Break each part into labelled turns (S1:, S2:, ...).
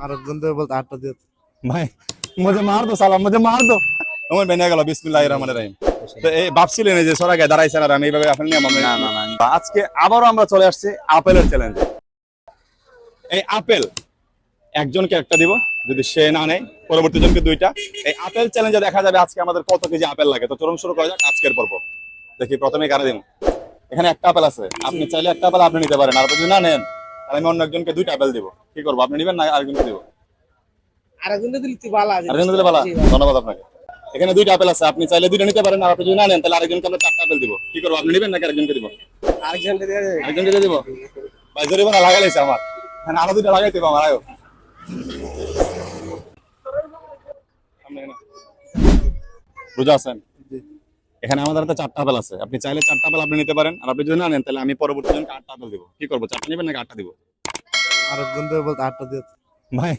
S1: আর একজন দিয়ে বলতে 8টা দিয়ে
S2: भाई मुझे मार दो साला मुझे मार दो ওমর বেনে গেল বিসমিল্লাহির রহমানির রহিম। তো এই ভাবছিলেন যে সরাকে দাঁড়াইছেন আর আমি এইভাবে আপনি নিয়ম
S3: না না না
S2: আজকে আবারও আমরা চলে আসছি আপেলের চ্যালেঞ্জে। এই আপেল একজনকে একটা দিব, যদি সে না নেয় পরবর্তী জনকে দুইটা। এই আপেল চ্যালেঞ্জে দেখা যাবে আজকে আমাদের কত কেজি আপেল লাগে। তো চলুন শুরু করা যাক আজকের পর্ব। দেখি প্রথমে কারে দিন। এখানে একটা আপেল আছে, আপনি চাইলে একটা আপেল আপনি নিতে পারেন, আর যদি না নেন তাহলে আমি অন্য একজনকে দুইটা আপেল দিব। কি করবো, আপনি নেবেন না আরেকজনকে দিব?
S1: আরেকজন দিলে তুই ভালো আছে
S2: আরেকজন দিলে ভালো। ধন্যবাদ আপনাকে। এখানে দুইটা আপেল আছে, আপনি চাইলে দুইটা নিতে পারেন, আর আপনি যদি না নেন তাহলে আরেকজনকে আমরা চারটা আপেল দিব। কি করবো, আপনি নেবেন নাকি আরেকজনকে দিব?
S1: আরেকজন দিয়ে
S2: আরেকজনকে দিয়ে দিব। ভাই জরিমানা লাগাইছে আমার, এখানে আরো দুইটা লাগাই দিব আমার। আয়ো বুঝা আছেন? এখানে আমাদের হাতে চারটা আপেল আছে, আপনি চাইলে চারটা আপেল আপনি নিতে পারেন, আর আপনি যদি না নেন তাহলে আমি পরবর্তী জনকে 8টা আপেল দিব। কি করবো, চারটা নেবেন নাকি 8টা দিব?
S1: আরেকজন দিয়ে বলতে 8টা দিয়ে
S2: ভাই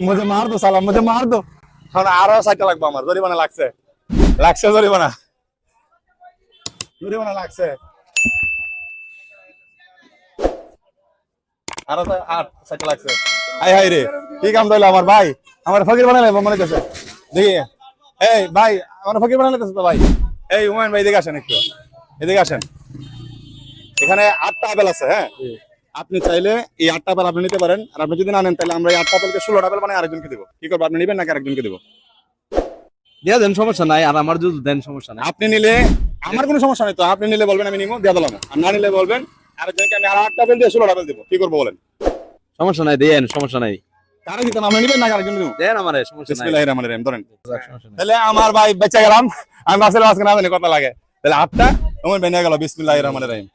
S2: মুঝে মার দো সালা মুঝে মার দো। কারণ আরো 60টা লাগবে আমার, জরিমানা লাগছে জরিমানা লাগছে আরো 60টা লাগছে। হাই হাই রে, কি কাম দিল আমার ভাই, আমার ফকির বানালে মনে করছে। দেখি এই ভাই আমার ফকির বানালে তো ভাই। এই হুমায়ুন ভাই এদিকে আসেন, একটু এদিকে আসেন। এখানে 8টা আপেল আছে। হ্যাঁ, আপনি চাইলে এই 8টা আপেল আপনি নিতে পারেন, আর আপনি যদি না নেন তাহলে আমরা এই 8টা আপেলকে 16টা আপেল মানে আরেকজনকে দিব। কি করবো, আপনি নেবেন নাকি আরেকজনকে দিব?
S3: দিয়া দেন, সমস্যা নাই। আর আমার যদি দেন সমস্যা নাই।
S2: আপনি নিলে আমার কোনো সমস্যা নেই, তো আপনি নিলে বলবেন আমি নিবো, দিয়ে দিলাম। আর না নিলে বলবেন আরেকজনকে আমি আর 8টা আপেল দিয়ে 16টা আপেল দিব। কি করবো বলেন?
S3: সমস্যা নাই, দেন, সমস্যা নাই।
S2: কারো দিতাম, আপনি নিবেন নাকি আরেকজন দিব?
S3: দেন আমারে, সমস্যা নাই।
S2: বিসমিল্লাহির রহমানির রহিম। ধরেন
S3: সমস্যা নাই।
S2: তাহলে আমার ভাই বেঁচে গেলাম, আমি বাসের আজকে না জানি কত লাগে। তাহলে 8টা আমার বেনে গেল বিসমিল্লাহির রহমানির রহিম।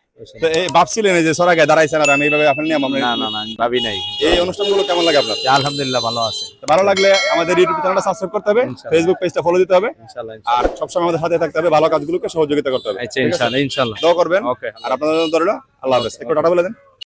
S2: তো এই ভাবছিলেন যে সরাকে দাঁড়াইছেন আর আমি এইভাবে আপনি নিয়ম
S3: না না না, ভাবি নাই।
S2: এই অনুষ্ঠানগুলো কেমন লাগে আপনার?
S3: আলহামদুলিল্লাহ ভালো আছে।
S2: তো ভালো লাগলে আমাদের ইউটিউব চ্যানেলটা সাবস্ক্রাইব করতে হবে,
S3: ইনশাআল্লাহ।
S2: ফেসবুক পেজটা ফলো দিতে হবে,
S3: ইনশাআল্লাহ
S2: আর সবসময় আমাদের সাথে থাকতে হবে, ভালো কাজগুলোকে সহযোগিতা করতে হবে।
S3: আচ্ছা, ইনশাআল্লাহ ইনশাআল্লাহ।
S2: দোয়া করবেন।
S3: ওকে।
S2: আর আপনাদের জন্য ধরলো আল্লাহ হাফেজ। একটু টাটা বলে দেন।